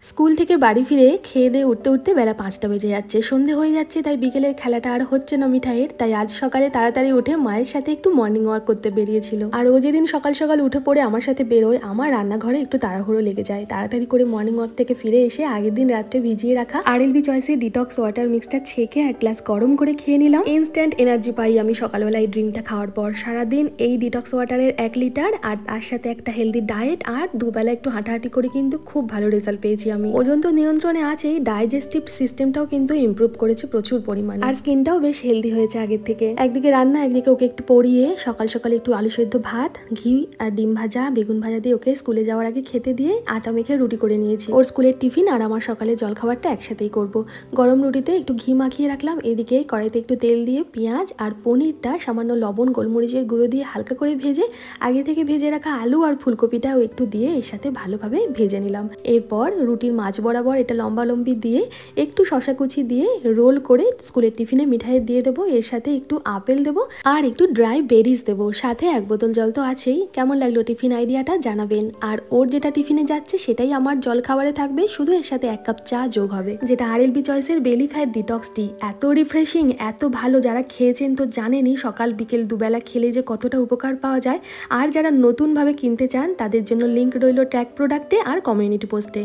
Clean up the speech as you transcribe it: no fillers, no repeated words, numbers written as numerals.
School থেকে বাড়ি ফিরে খেয়ে দিয়ে উঠতে উঠতে বেলা 5টা বেজে যাচ্ছে, সন্ধে হয়ে যাচ্ছে। তাই বিকেলের খেলাটা আর হচ্ছে না মিঠাইয়ের। তাই আজ সকালে তাড়াতাড়ি উঠে মায়ের সাথে একটু মর্নিং ওয়াক করতে বেরিয়েছিল। আর ও যেদিন সকাল সকাল উঠে পড়ে আমার সাথে বেরোয়, আমার রান্নাঘরে একটু তাড়াহুড়ো লেগে যায়। তাড়াতাড়ি করে মর্নিং ওয়াক থেকে ফিরে এসে আগের দিন রাত্রে ভিজিয়ে রাখা আরএলবি চয়েসের ডিটক্স ওয়াটার মিক্সটা ছেঁকে এক গ্লাস গরম করে খেয়ে নিলাম। ইনস্ট্যান্ট এনার্জি পাই আমি সকালবেলা এই ড্রিঙ্কটা খাওয়ার পর। সারাদিন এই ডিটক্স ওয়াটারের 1 লিটার আর তার সাথে একটা হেলদি ডায়েট আর দুবেলা একটু হাঁটাহাঁটি করে কিন্তু খুব ভালো রেজাল্ট পেয়েছি আমি। ওজন তো নিয়ন্ত্রণে আছেই, ডাইজেস্টিভ সিস্টেমটাও কিন্তু ইমপ্রুভ করেছে প্রচুর পরিমাণে, আর স্কিনটাও বেশ হেলদি হয়েছে আগের থেকে। একদিকে রান্না, একদিকে ওকে একটু পরিয়ে সকাল সকালে একটু আলু সেদ্ধ ভাত, ঘি আর ডিম ভাজা, বেগুন ভাজা দিয়ে ওকে স্কুলে যাওয়ার আগে খেতে দিয়ে আটা মেখে রুটি করে নিয়েছি। ওর স্কুলের টিফিন আর আমার সকালে জলখাবারটা একসাথেই করব। গরম রুটিতে একটু ঘি মাখিয়ে রাখলাম, এদিকে কড়াইতে একটু তেল দিয়ে পেঁয়াজ আর পনিরটা সামান্য লবণ গোলমরিচের গুঁড়ো দিয়ে হালকা করে ভেজে আগে থেকে ভেজে রাখা আলু আর ফুলকপিটাও একটু দিয়ে এর সাথে ভালোভাবে ভেজে নিলাম। এরপর রুটির মাঝ বরাবর এটা লম্বালম্বি দিয়ে একটু শশা কুচি দিয়ে রোল করে স্কুলের টিফিনে মিঠাইয়ে দিয়ে দেবো। এর সাথে একটু আপেল দেবো আর একটু ড্রাই বেরিজ দেবো, সাথে 1 বোতল জল তো আছেই। কেমন লাগলো টিফিন আইডিয়াটা জানাবেন। আর ওর যেটা টিফিনে যাচ্ছে সেটাই আমার জল খাবারে থাকবে, শুধু এর সাথে 1 কাপ চা যোগ হবে, যেটা আরএলবি চয়েসের বেলি ফ্যাট ডিটক্স টি। এত রিফ্রেশিং, এত ভালো, যারা খেয়েছেন তো জানেনই সকাল বিকেল দুবেলা খেলে যে কতটা উপকার পাওয়া যায়। আর যারা নতুনভাবে কিনতে চান তাদের জন্য লিঙ্ক রইল ট্র্যাক প্রোডাক্টে আর কমিউনিটি পোস্টে।